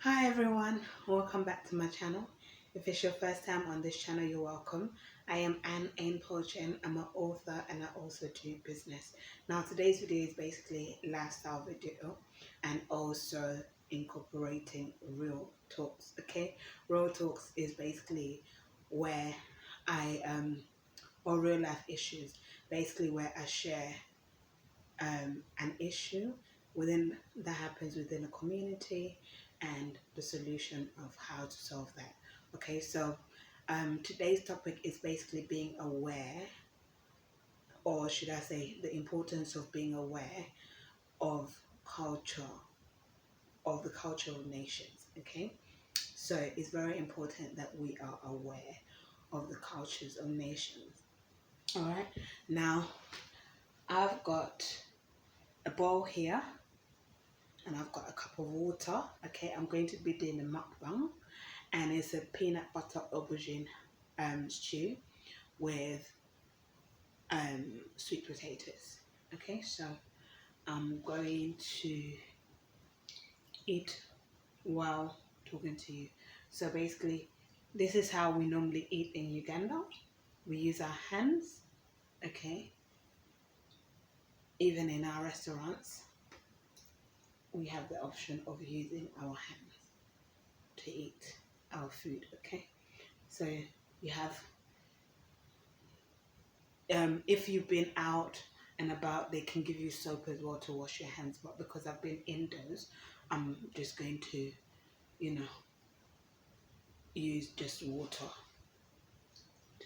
Hi everyone, welcome back to my channel. If it's your first time on this channel, you're welcome. I am Anne Poach and I'm an author and I also do business. Now today's video is basically lifestyle video and also incorporating real talks. Okay, real talks is basically where I or real life issues, basically where I share an issue within that happens within a community and the solution of how to solve that. Okay, so today's topic is basically being aware, or should I say, the importance of being aware of culture, of the culture of nations. Okay, so it's very important that we are aware of the cultures of nations. All right, now I've got a bowl here and I've got a cup of water. Okay, I'm going to be doing a mukbang, and it's a peanut butter aubergine stew with sweet potatoes. Okay, so I'm going to eat while talking to you. So basically, this is how we normally eat in Uganda. We use our hands. Okay, even in our restaurants, we have the option of using our hands to eat our food. Okay, so you have if you've been out and about, they can give you soap as well to wash your hands, but because I've been indoors, I'm just going to, use just water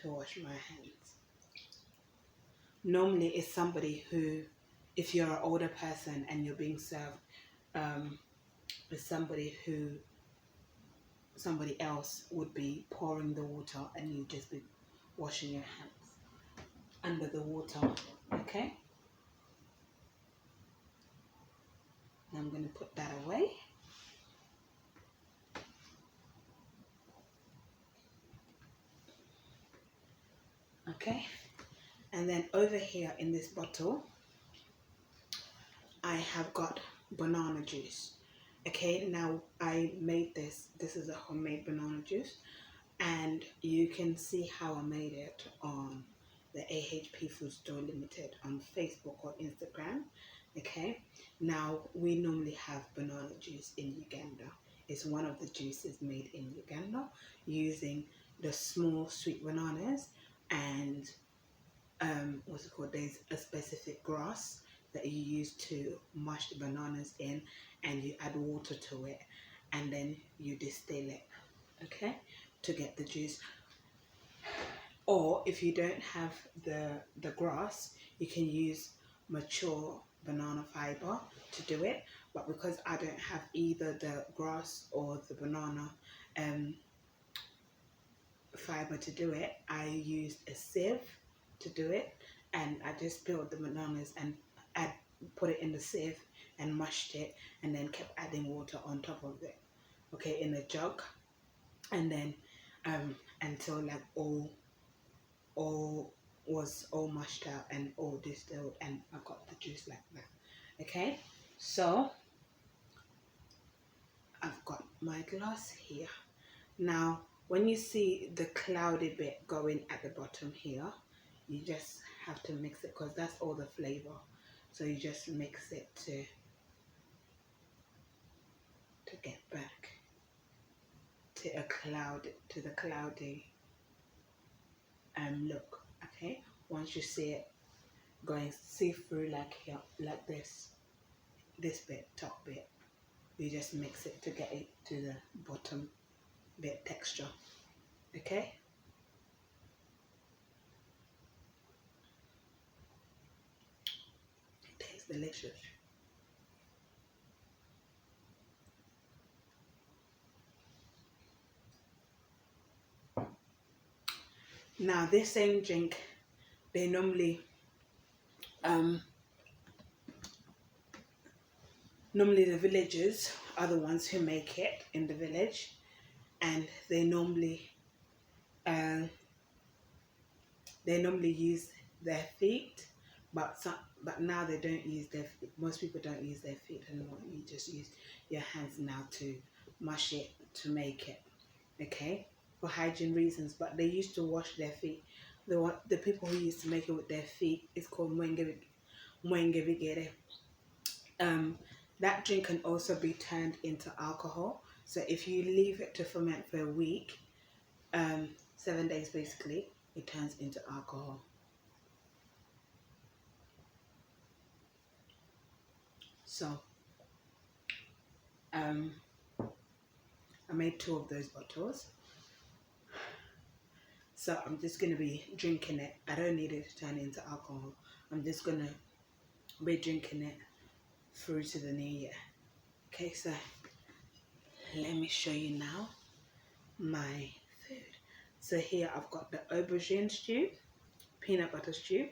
to wash my hands. Normally it's somebody who, if you're an older person and you're being served, it's somebody else would be pouring the water and you just be washing your hands under the water. Okay, I'm going to put that away. Okay, and then over here in this bottle I have got banana juice. Okay, now I made this is a homemade banana juice, and you can see how I made it on the A.H.P Food Store Limited on Facebook or Instagram. Okay, now we normally have banana juice in Uganda. It's one of the juices made in Uganda using the small sweet bananas and what's it called? There's a specific grass that you use to mash the bananas in, and you add water to it, and then you distill it, okay, to get the juice. Or if you don't have the grass, you can use mature banana fiber to do it. But because I don't have either the grass or the banana fiber to do it, I used a sieve to do it, and I just peeled the bananas and put it in the sieve and mashed it, and then kept adding water on top of it, okay, in a jug, and then until like all was all mashed out and all distilled, and I got the juice like that. Okay, so I've got my glass here. Now when you see the cloudy bit going at the bottom here, you just have to mix it because that's all the flavor. So you just mix it to get back to the cloudy look. Okay, once you see it going see through like here, like this bit, top bit, you just mix it to get it to the bottom bit texture. Okay, it tastes delicious. Now this same drink, they normally the villagers are the ones who make it in the village, and they normally use their feet, but now they don't use their feet. Most people don't use their feet anymore. You just use your hands now to mush it to make it, okay, for hygiene reasons. But they used to wash their feet. The people who used to make it with their feet is called mwenge. um, that drink can also be turned into alcohol. So if you leave it to ferment for a week, 7 days basically, it turns into alcohol. So I made 2 of those bottles. So I'm just going to be drinking it. I don't need it to turn into alcohol. I'm just going to be drinking it through to the new year. Okay, so let me show you now my food. So here I've got the aubergine stew, peanut butter stew,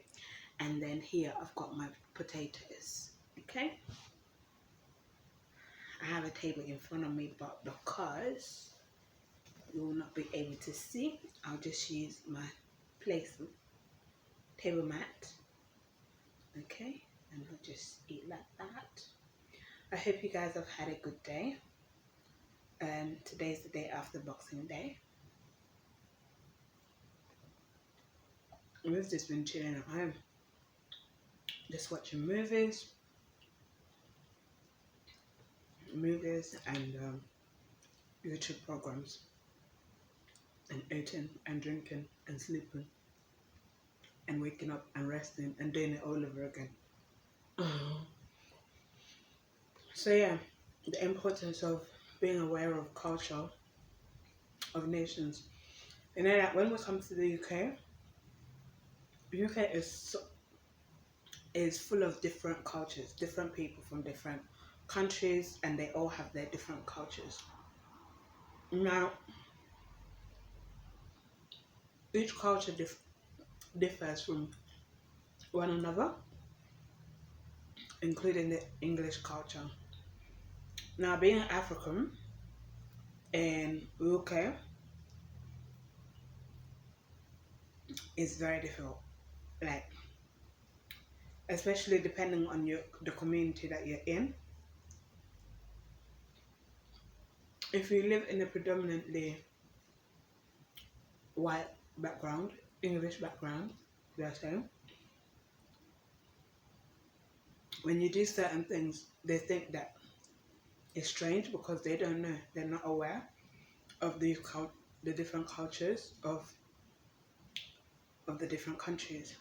and then here I've got my potatoes. Okay, I have a table in front of me, but because you will not be able to see, I'll just use my table mat. Okay, and I'll just eat like that. I hope you guys have had a good day. Today's the day after Boxing Day. We've just been chilling at home, just watching movies and YouTube programs, and eating and drinking and sleeping and waking up and resting and doing it all over again. So yeah, the importance of being aware of culture of nations. You know that when we come to the UK is full of different cultures, different people from different countries, and they all have their different cultures. Now, each culture differs from one another, including the English culture. Now, being African in UK is very difficult. Like, especially depending on the community that you're in. If you live in a predominantly white background, English background, let's say, when you do certain things, they think that it's strange because they don't know, they're not aware of the different cultures of the different countries.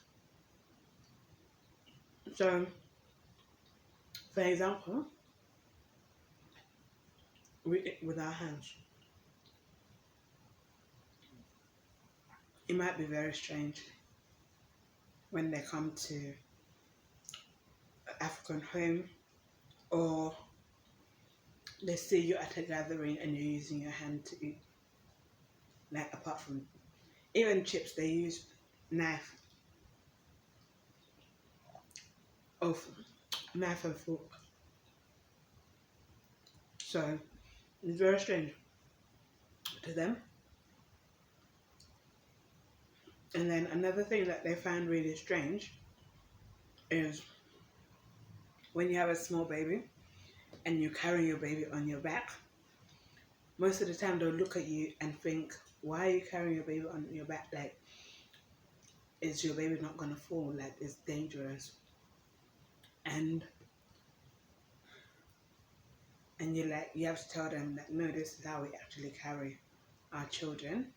So, for example, we eat with our hands. It might be very strange when they come to an African home, or they see you at a gathering and you're using your hand to eat. Like, apart from even chips, they use knife and fork. So it's very strange to them. And then another thing that they find really strange is when you have a small baby and you carry your baby on your back. Most of the time they'll look at you and think, why are you carrying your baby on your back? Like, is your baby not gonna fall? Like, it's dangerous. And you have to tell them that no, this is how we actually carry our children.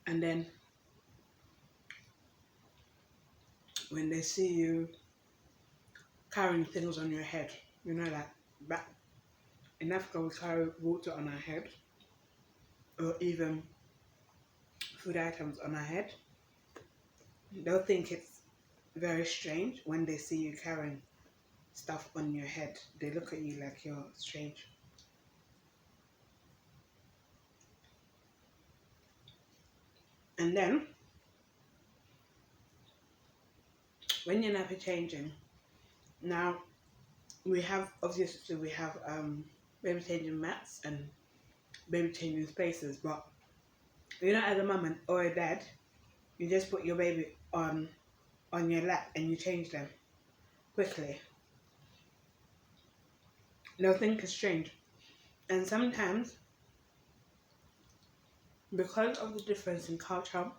And then when they see you carrying things on your head, you know, like back in Africa we carry water on our head, or even food items on our head. They'll think it's very strange when they see you carrying stuff on your head. They look at you like you're strange. And then when you're nappy changing, now we have baby changing mats and baby changing spaces, but you know, as a mum or a dad, You just put your baby on your lap and you change them quickly. They'll think it's strange. And sometimes, because of the difference in culture,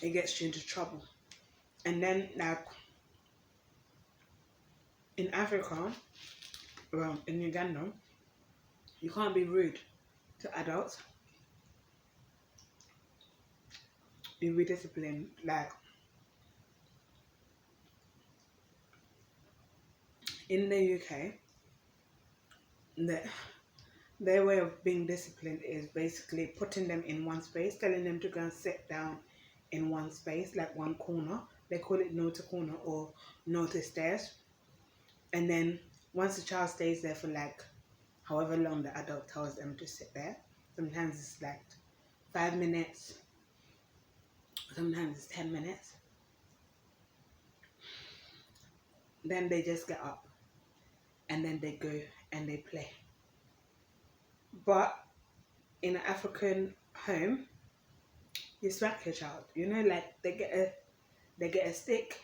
it gets you into trouble. And then, like, in Africa, well, in Uganda, you can't be rude to adults. You'll be disciplined. Like, in the UK, the, their way of being disciplined is basically putting them in one space, telling them to go and sit down in one space, like one corner. They call it no to corner or no to stairs. And then once the child stays there for like however long the adult tells them to sit there, sometimes it's like 5 minutes, sometimes it's 10 minutes. Then they just get up and then they go and they play. But in an African home, you smack your child. You know, like they get a stick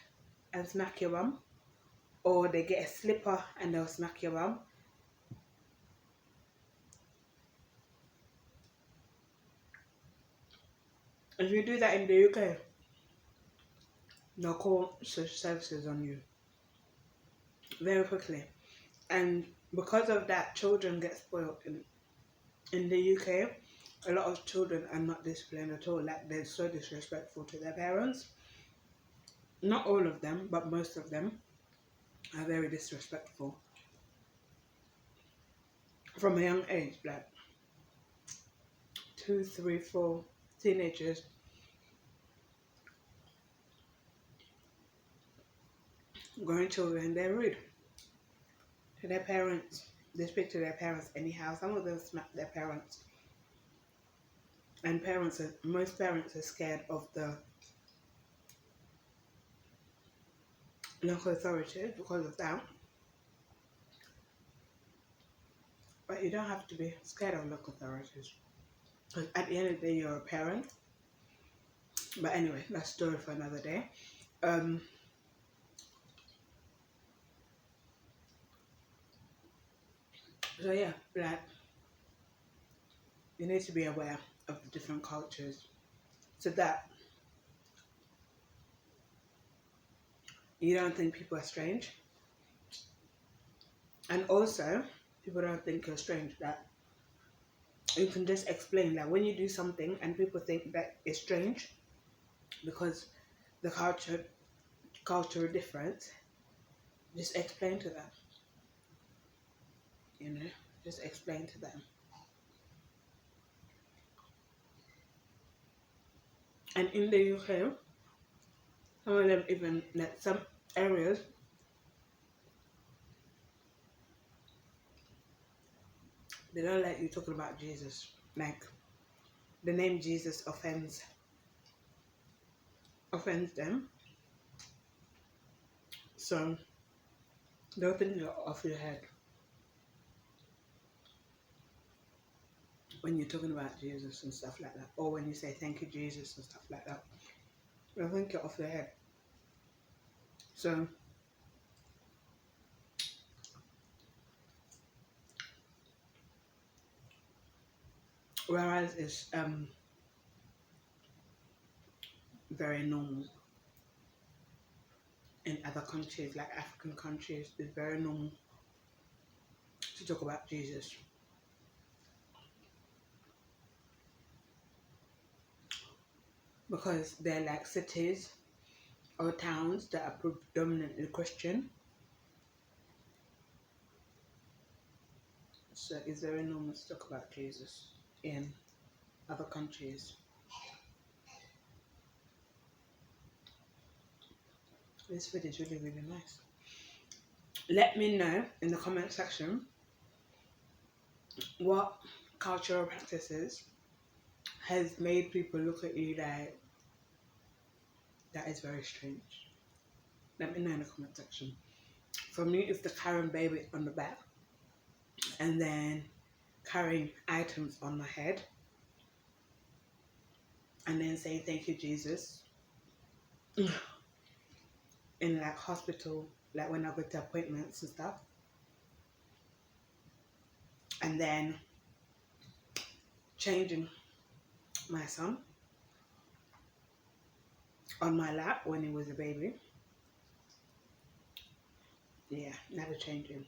and smack your bum, or they get a slipper and they'll smack your bum. If you do that in the UK, they'll call social services on you very quickly. And because of that, children get spoiled. In the UK, a lot of children are not disciplined at all. Like, they're so disrespectful to their parents. Not all of them, but most of them are very disrespectful from a young age. Like 2, 3, 4 teenagers growing children, they're rude to their parents. They speak to their parents anyhow. Some of them smack their parents. And most parents are scared of the local authorities because of that. But you don't have to be scared of local authorities, because at the end of the day, you're a parent. But anyway, that's a story for another day. So yeah, like, you need to be aware of the different cultures so that you don't think people are strange. And also, people don't think you're strange. That you can just explain that when you do something and people think that it's strange because the cultural difference, just explain to them. You know, just explain to them. And in the UK, some of them even, like some areas, they don't like you talking about Jesus. Like, the name Jesus offends them. So they'll think you're off your head when you're talking about Jesus and stuff like that, or when you say thank you Jesus and stuff like that. They'll think you're off your head. So whereas it's very normal in other countries, like African countries, it's very normal to talk about Jesus. Because they're like cities or towns that are predominantly Christian. So it's very normal to talk about Jesus in other countries. This food is really, really nice. Let me know in the comment section what cultural practices has made people look at you like that is very strange. Let me know in the comment section. For me, it's the carrying baby on the back and then carrying items on my head and then saying thank you, Jesus, in like hospital, like when I go to appointments and stuff, and then changing my son on my lap when he was a baby. Yeah, never changing.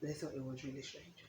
They thought it was really strange.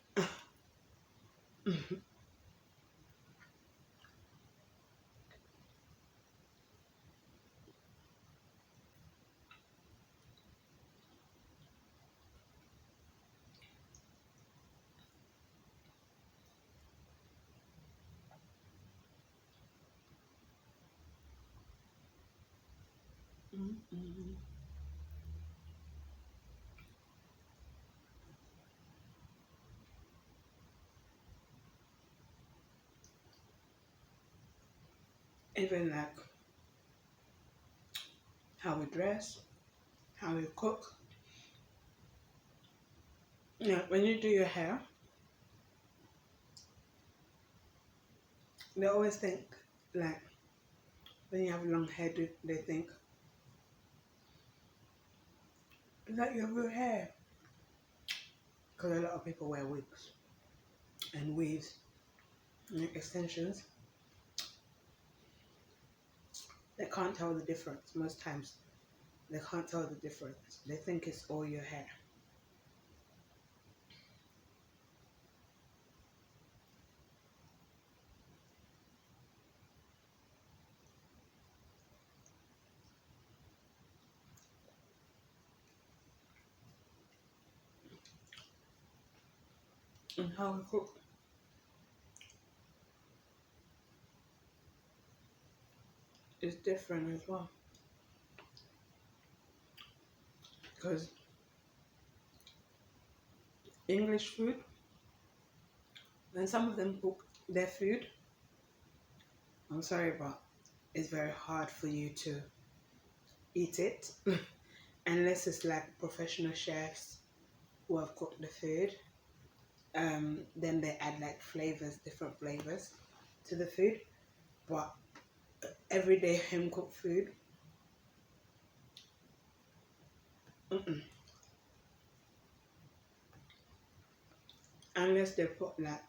Even like how we dress, how we cook. Yeah, when you do your hair, they always think like when you have long hair, they think, is that your real hair? Because a lot of people wear wigs and weaves and extensions. They can't tell the difference. Most times, they can't tell the difference. They think it's all your hair. And how we cook is different as well. Because English food, when some of them cook their food, I'm sorry, but it's very hard for you to eat it unless it's like professional chefs who have cooked the food. Then they add like flavors, different flavors to the food. But everyday home cooked food, mm-mm. Unless they put like,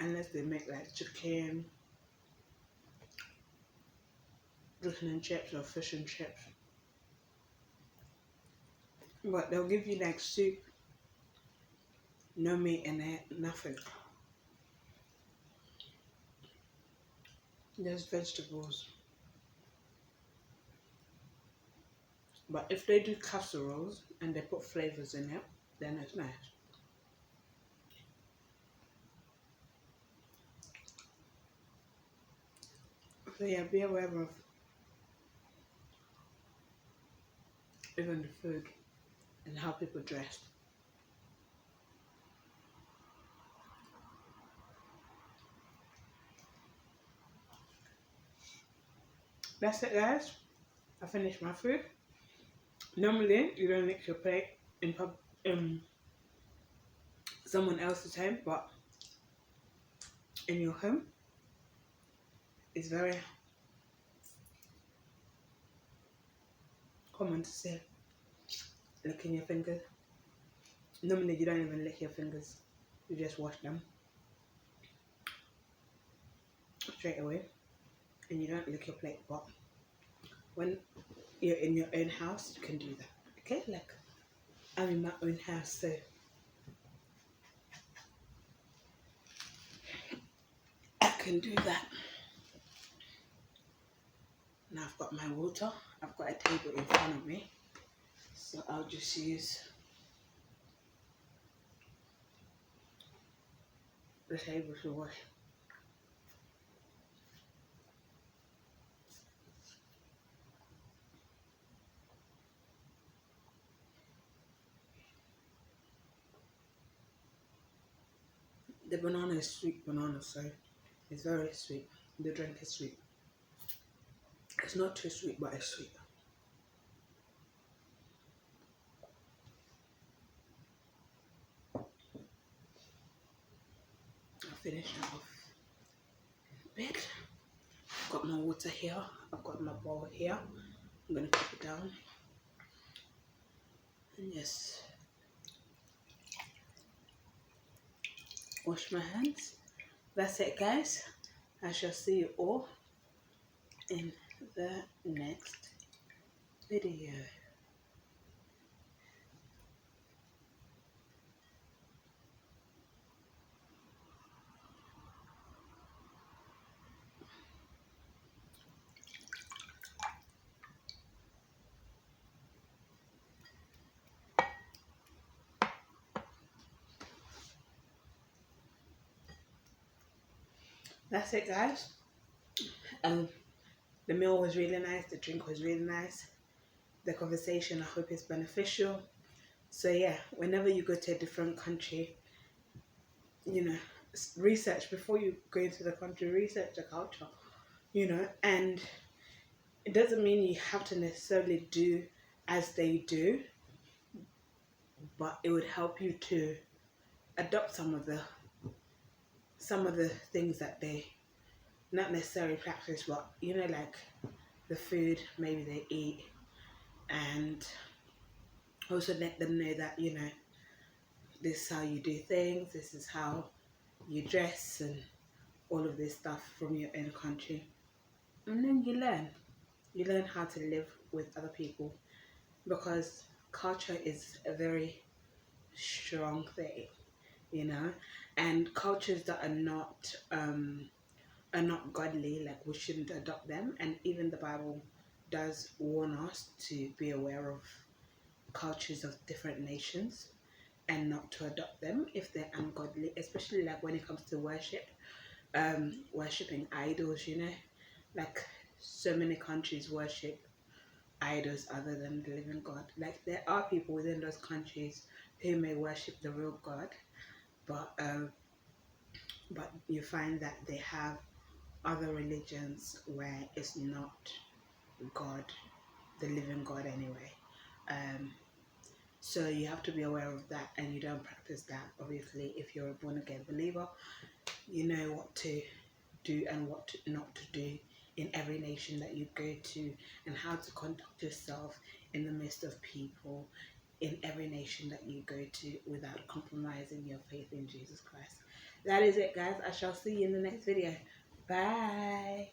unless they make like chicken and chips or fish and chips. But they'll give you like soup, no meat in it, nothing. There's vegetables. But if they do casseroles and they put flavors in it, then it's nice. So yeah, be aware of even the food and how people dress. That's it, guys. I finished my food. Normally, you don't lick your plate in someone else's home, but in your home, it's very common to say licking your fingers. Normally, you don't even lick your fingers. You just wash them straight away, and you don't lick your plate. But when you're in your own house, you can do that. Okay, like I'm in my own house, so I can do that. Now I've got my water. I've got a table in front of me, so I'll just use the table to wash. The banana is sweet banana, so it's very sweet. The drink is sweet. It's not too sweet, but it's sweet. finish that off a bit. I've got my water here. I've got my bowl here. I'm going to put it down. And yes, wash my hands. That's it, guys. I shall see you all in the next video. That's it, guys. The meal was really nice. The drink was really nice. The conversation, I hope, is beneficial. So yeah, whenever you go to a different country, you know, research before you go into the country. Research the culture, and it doesn't mean you have to necessarily do as they do, but it would help you to adopt some of the things that they not necessarily practice, but like the food maybe they eat, and also let them know that this is how you do things, this is how you dress, and all of this stuff from your own country, and then you learn how to live with other people, because culture is a very strong thing, and cultures that are not godly, like, we shouldn't adopt them. And even the Bible does warn us to be aware of cultures of different nations and not to adopt them if they're ungodly, especially like when it comes to worship, worshipping idols, like so many countries worship idols other than the living God. Like, there are people within those countries who may worship the real God, but you find that they have other religions where it's not God, the living God anyway. So you have to be aware of that, and you don't practice that. Obviously, if you're a born again believer, you know what to do and what not to do in every nation that you go to, and how to conduct yourself in the midst of people in every nation that you go to without compromising your faith in Jesus Christ. That is it, guys. I shall see you in the next video. Bye.